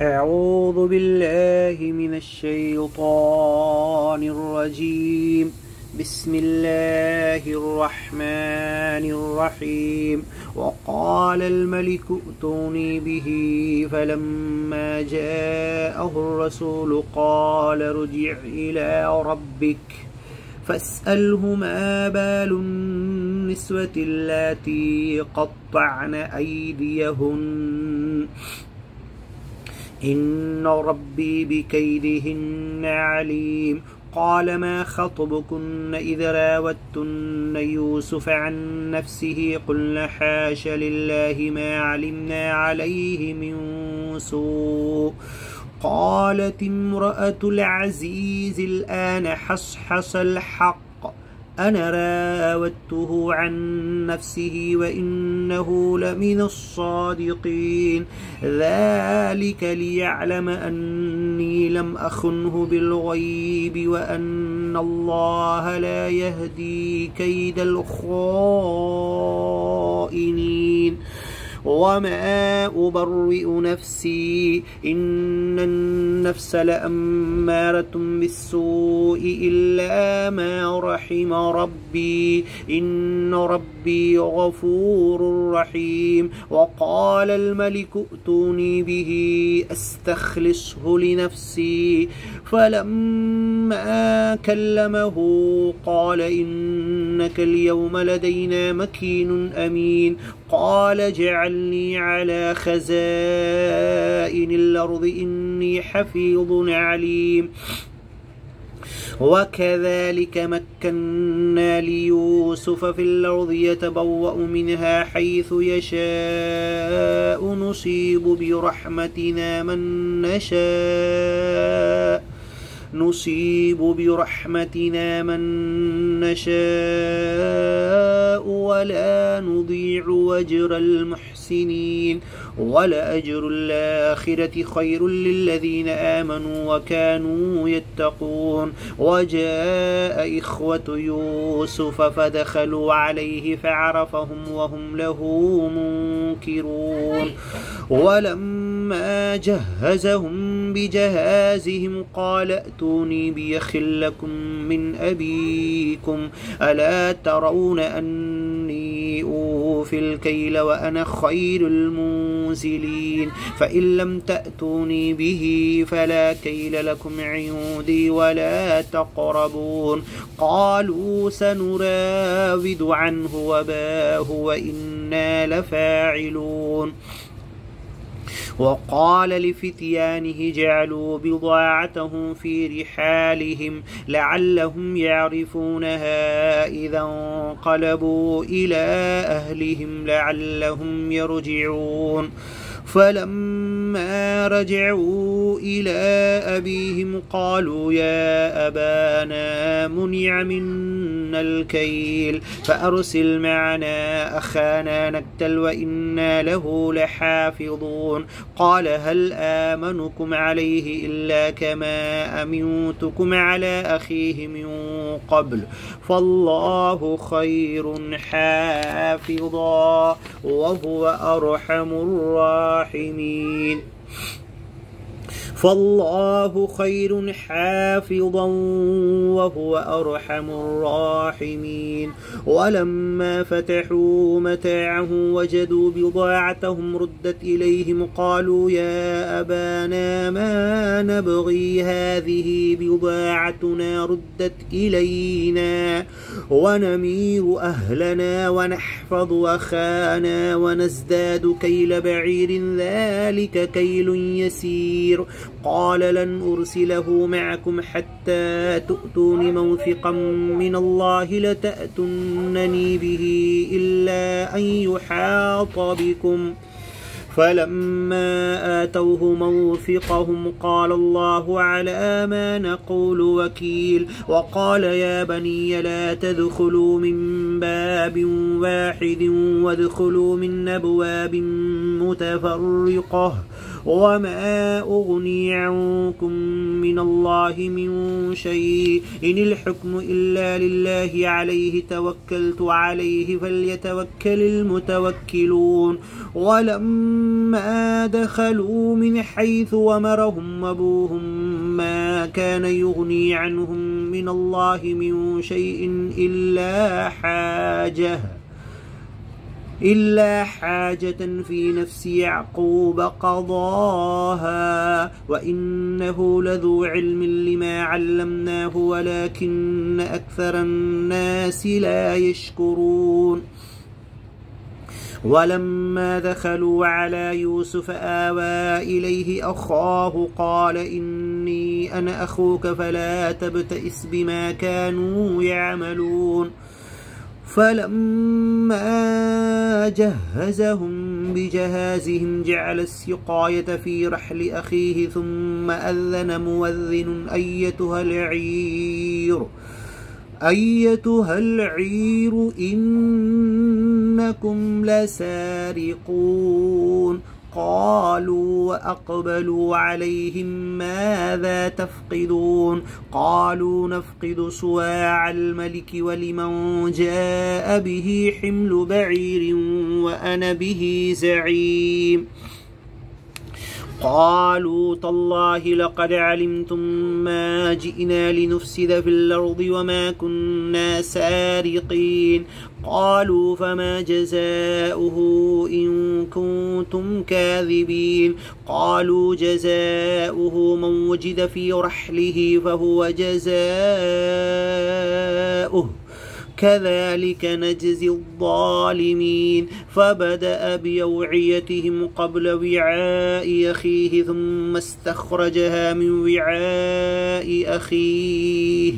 أعوذ بالله من الشيطان الرجيم. بسم الله الرحمن الرحيم. وقال الملك ائتوني به فلما جاءه الرسول قال ارجع إلى ربك فاسأله ما بال النسوة اللاتي قطعن أيديهن إن ربي بكيدهن عليم. قال ما خطبكن إذ راوتن يوسف عن نفسه قلن حاش لله ما علمنا عليه من سوء. قالت امرأة العزيز الآن حصحص الحق أنا راودته عن نفسه وإنه لمن الصادقين. ذلك ليعلم أني لم أخنه بالغيب وأن الله لا يهدي كيد الخائنين. وما أبرئ نفسي إن النفس لأمارة بالسوء إلا ما رحم ربي إن ربي غفور رحيم. وقال الملك ائتوني به أستخلصه لنفسي فلما كلمه قال إنك اليوم لدينا مكين أمين. قال اجعلني على خزائن الأرض إني حفيظ عليم. وكذلك مكنا ليوسف في الأرض يتبوأ منها حيث يشاء نصيب برحمتنا من نشاء ولا نضيع أجر المحسنين. ولأجر الآخرة خير للذين آمنوا وكانوا يتقون. وجاء إخوة يوسف فدخلوا عليه فعرفهم وهم له منكرون. ولما جهزهم بجهازهم قال ائتوني بأخ لكم من أبيكم ألا ترون أني أوفي الكيل وأنا خير المنزلين. فإن لم تأتوني به فلا كيل لكم عندي ولا تقربون. قالوا سنراود عنه وباه وإنا لفاعلون. وقال لفتيانه جعلوا بضاعتهم في رحالهم لعلهم يعرفونها إذا انقلبوا إلى أهلهم لعلهم يرجعون. فلما رجعوا إلى أبيهم قالوا يا أبانا منع منا الكيل فأرسل معنا أخانا نكتل وإنا له لحافظون. قال هل آمنكم عليه إلا كما أمنتكم على أخيه من قبل فالله خير حافظا وهو أرحم الراحمين. فالله خير حافظا وهو أرحم الراحمين. ولما فتحوا متاعهم وجدوا بضاعتهم ردت إليهم قالوا يا أبانا ما نبغي هذه بضاعتنا ردت إلينا ونمير أهلنا ونحفظ أخانا ونزداد كيل بعير ذلك كيل يسير. قال لن أرسله معكم حتى تؤتون موثقا من الله لتأتونني به إلا أن يحاط بكم. فلما آتوه موثقهم قال الله على ما نقول وكيل. وقال يا بني لا تدخلوا من باب واحد وادخلوا من أبواب متفرقة وما أغني عنكم من الله من شيء إن الحكم إلا لله عليه توكلت عليه فليتوكل المتوكلون ولما دخلوا من حيث أمرهم أبوهم ما كان يغني عنهم من الله من شيء إلا حاجة في نفس يعقوب قضاها وإنه لذو علم لما علمناه ولكن أكثر الناس لا يشكرون ولما دخلوا على يوسف آوى إليه أخاه قال إني أنا أخوك فلا تبتئس بما كانوا يعملون فلما جهزهم بجهازهم جعل السقاية في رحل أخيه ثم أذن مؤذن أيتها العير إنكم لسارقون قالوا وأقبلوا عليهم ماذا تفقدون قالوا نفقد صواع الملك ولمن جاء به حمل بعير وأنا به زعيم قالوا تالله لقد علمتم ما جئنا لنفسد في الأرض وما كنا سارقين قالوا فما جزاؤه إن كنتم كاذبين قالوا جزاؤه من وجد في رحله فهو جزاؤه كذلك نجزي الظالمين فبدأ بأوعيتهم قبل وعاء أخيه ثم استخرجها من وعاء أخيه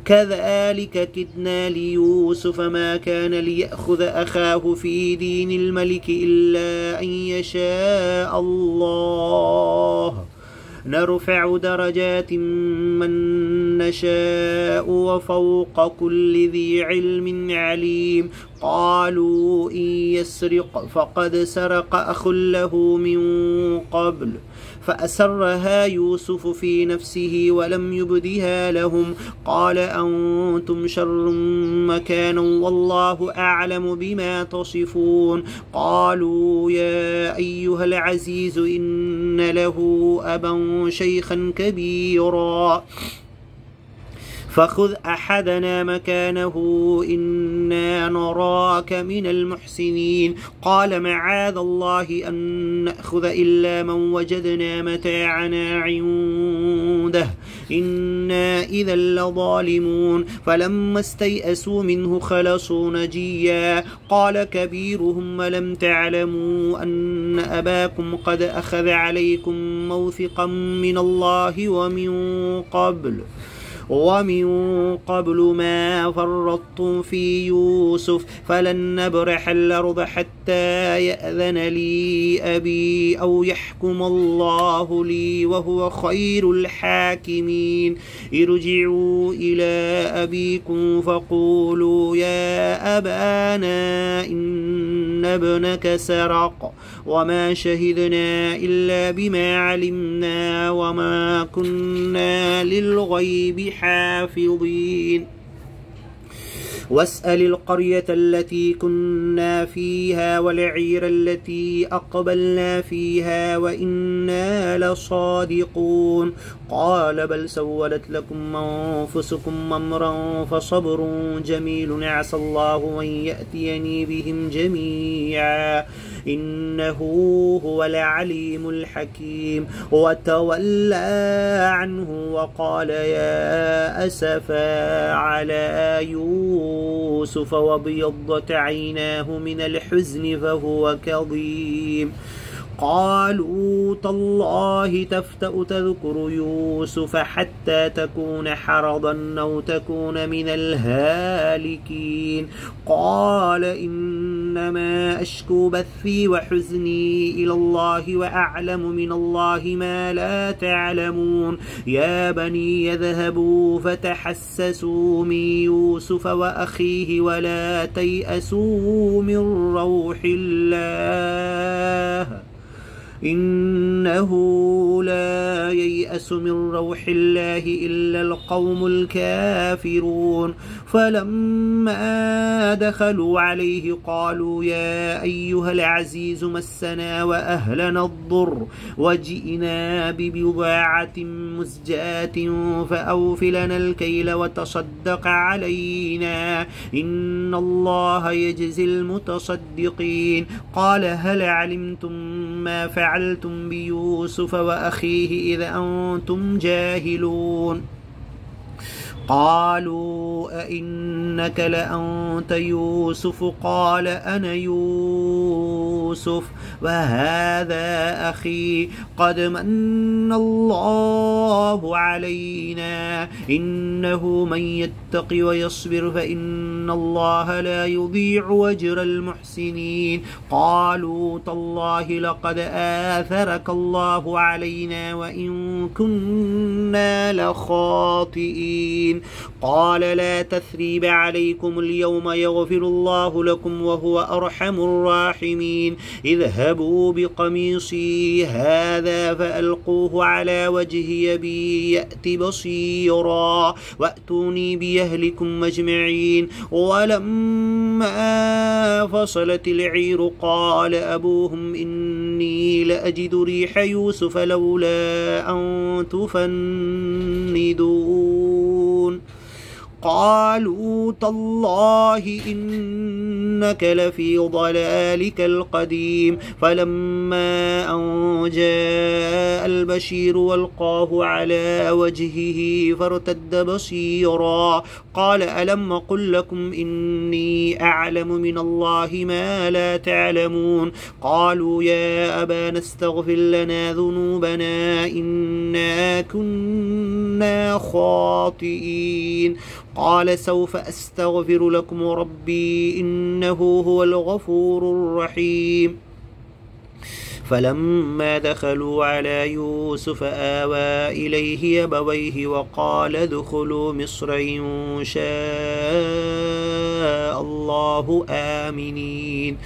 كذلك كدنا ليوسف ما كان ليأخذ أخاه في دين الملك إلا أن يشاء الله نرفع درجات من نشاء وفوق كل ذي علم عليم قالوا إن يسرق فقد سرق أخ له من قبل فأسرها يوسف في نفسه ولم يبدها لهم قال أنتم شر مكانا والله أعلم بما تصفون قالوا يا أيها العزيز إن له أبا شيخا كبيرا فخذ أحدنا مكانه إنا نراك من المحسنين قال معاذ الله أن نأخذ إلا من وجدنا متاعنا عنده إنا إذا لظالمون فلما استيئسوا منه خلصوا نجيا قال كبيرهم لم تعلموا أن أباكم قد أخذ عليكم موثقا من الله ومن قبل ما فرطتم في يوسف فلن نبرح الأرض حتى يأذن لي أبي أو يحكم الله لي وهو خير الحاكمين ارجعوا إلى أبيكم فقولوا يا أبانا إن ابنك سرق وما شهدنا إلا بما علمنا وما كنا للغيب حافظين واسأل القرية التي كنا فيها والعير التي أقبلنا فيها وإنا لصادقون قال بل سولت لكم أنفسكم أمرا فصبر جميل عسى الله أن يأتيني بهم جميعا إنه هو العليم الحكيم وتولى عنه وقال يا أسفا على يوسف وابيضت عيناه من الحزن فهو كظيم قالوا تالله تفتأ تذكر يوسف حتى تكون حرضا أو تكون من الهالكين قال إنما أشكو بثي وحزني إلى الله وأعلم من الله ما لا تعلمون يا بني يذهبوا فتحسسوا من يوسف وأخيه ولا تيأسوا من روح الله إنه لا ييأس من روح الله إلا القوم الكافرون فلما دخلوا عليه قالوا يا أيها العزيز مسنا وأهلنا الضر وجئنا ببضاعة مزجاة فأوف لنا الكيل وتصدق علينا إن الله يجزي المتصدقين قال هل علمتم ما فعلتم بيوسف وأخيه إذ أنتم جاهلون قالوا أئنك لأنت يوسف قال أنا يوسف وهذا أخي قد من الله علينا إنه من يتق ويصبر فإن الله لا يضيع أجر المحسنين قالوا تالله لقد آثرك الله علينا وإن كنا لخاطئين قال لا تثريب عليكم اليوم يغفر الله لكم وهو أرحم الراحمين اذهبوا بقميصي هذا فألقوه على وجه أبي يأت بصيرا وأتوني بأهلكم أجمعين ولما فصلت العير قال أبوهم إني لأجد ريح يوسف لولا أن تفندون قالوا تالله إنك لفي ضلالك القديم فلما أن جاء البشير والقاه على وجهه فارتد بصيرا قال ألم أقل لكم إني أعلم من الله ما لا تعلمون قالوا يا أبانا استغفر لنا ذنوبنا إنا كنا خاطئين قال سوف أستغفر لكم ربي إنه هو الغفور الرحيم فلما دخلوا على يوسف آوى إليه أبويه وقال ادخلوا مصر إن شاء الله آمنين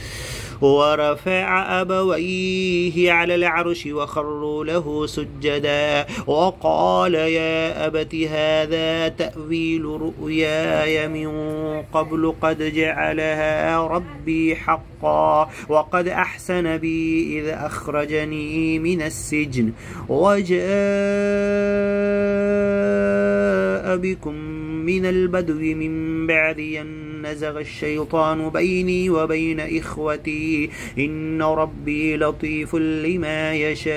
ورفع أبويه على العرش وخروا له سجدا وقال يا أبت هذا تأويل رؤياي من قبل قد جعلها ربي حقا وقد أحسن بي إذ أخرجني من السجن وجاء بكم من البدو من بعد أن نزغ الشيطان بيني وبين إخوتي إن ربي لطيف لما يشاء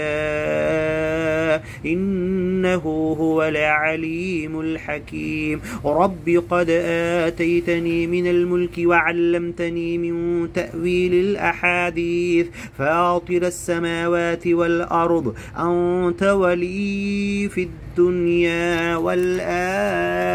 إنه هو العليم الحكيم رب قد آتيتني من الملك وعلمتني من تأويل الأحاديث فاطر السماوات والأرض أنت ولي في الدنيا والآخرة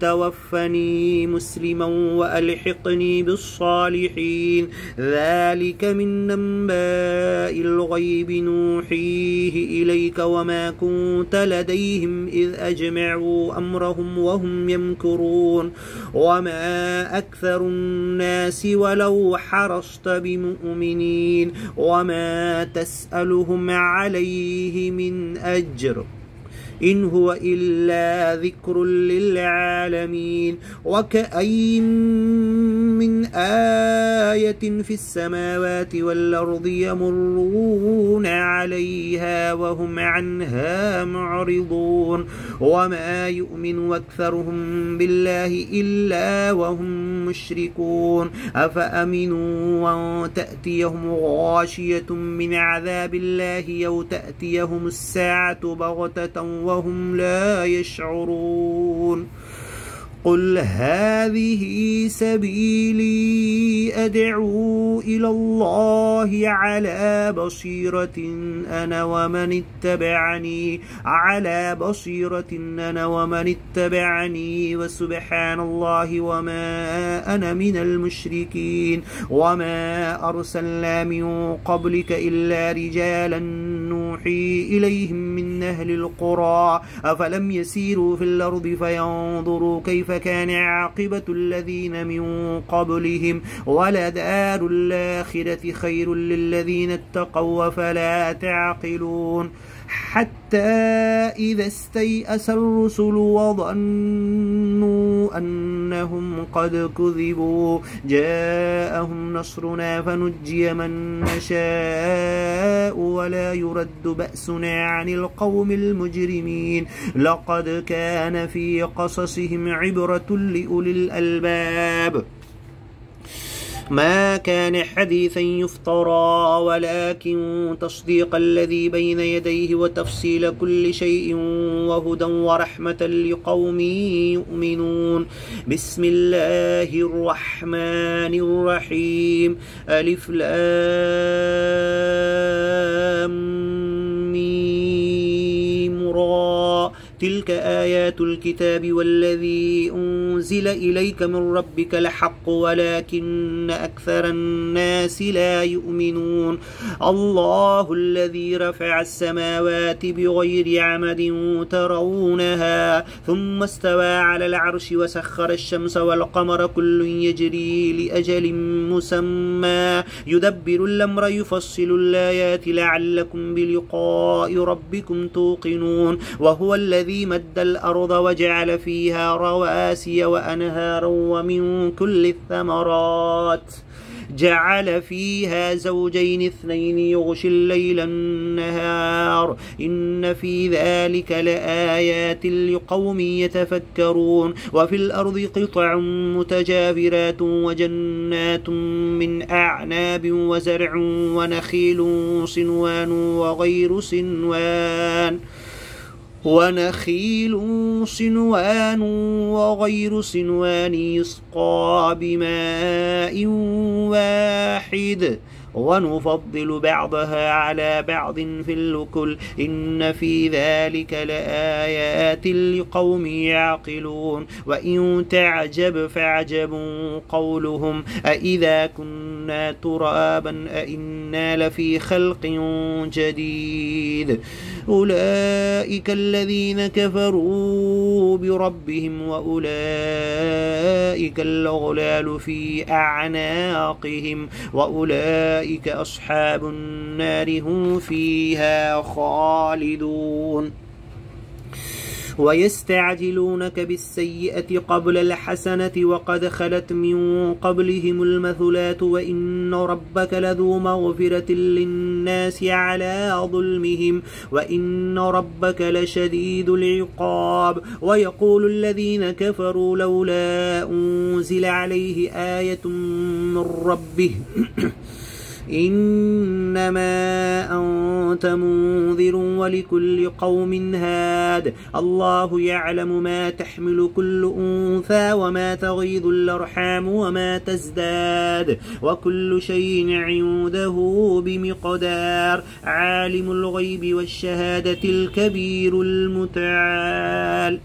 توفني مسلما وألحقني بالصالحين ذلك من أنباء الغيب نوحيه إليك وما كنت لديهم إذ أجمعوا أمرهم وهم يمكرون وما أكثر الناس ولو حرصت بمؤمنين وما تسألهم عليه من أجر إن هو إلا ذكر للعالمين وكأين من آية في السماوات والأرض يمرون عليها وهم عنها معرضون وما يؤمن أكثرهم بالله إلا وهم مشركون أفأمنوا أن تأتيهم غاشية من عذاب الله أو تأتيهم الساعة بغتة وهم لا يشعرون قل هذه سبيلي أدعو إلى الله على بصيرة أنا ومن اتبعني وسبحان الله وما أنا من المشركين وما أرسلنا من قبلك إلا رجالا نوحي إليهم من أهل القرى أفلم يسيروا في الأرض فينظروا كيف كيف كان عاقبة الذين من قبلهم ولدار الآخرة خير للذين اتقوا أفلا تعقلون حتى إذا استيأس الرسل وظنوا أنهم قد كذبوا جاءهم نصرنا فنجي من نشاء ولا يرد بأسنا عن القوم المجرمين لقد كان في قصصهم عبرة لأولي الألباب ما كان حديثا يفترى ولكن تصديق الذي بين يديه وتفصيل كل شيء وهدى ورحمة لقوم يؤمنون بسم الله الرحمن الرحيم ألف لام ميم را تلك آيات الكتاب والذي أنزل إليك من ربك لحق ولكن أكثر الناس لا يؤمنون الله الذي رفع السماوات بغير عمد ترونها ثم استوى على العرش وسخر الشمس والقمر كل يجري لأجل مسمى يدبر الأمر يفصل الآيات لعلكم بلقاء ربكم توقنون وهو الذي مد الأرض وجعل فيها رواسي وأنهارا ومن كل الثمرات جعل فيها زوجين اثنين يغشي الليل النهار إن في ذلك لآيات لقوم يتفكرون وفي الأرض قطع متجاورات وجنات من أعناب وزرع ونخيل صنوان وغير صنوان يسقى بماء واحد ونفضل بعضها على بعض في الأكل إن في ذلك لآيات لقوم يعقلون وإن تعجب فعجب قولهم أإذا كنا ترابا أإنا لفي خلق جديد أولئك الذين كفروا بربهم وأولئك الأغلال في أعناقهم وأولئك أصحاب النار هم فيها خالدون ويستعجلونك بالسيئة قبل الحسنة وقد خلت من قبلهم المثلات وإن ربك لذو مغفرة للناس على ظلمهم وإن ربك لشديد العقاب ويقول الذين كفروا لولا أنزل عليه آية من ربه إنما أنت منذر ولكل قوم هاد الله يعلم ما تحمل كل أنثى وما تغيض الأرحام وما تزداد وكل شيء عنده بمقدار عالم الغيب والشهادة الكبير المتعال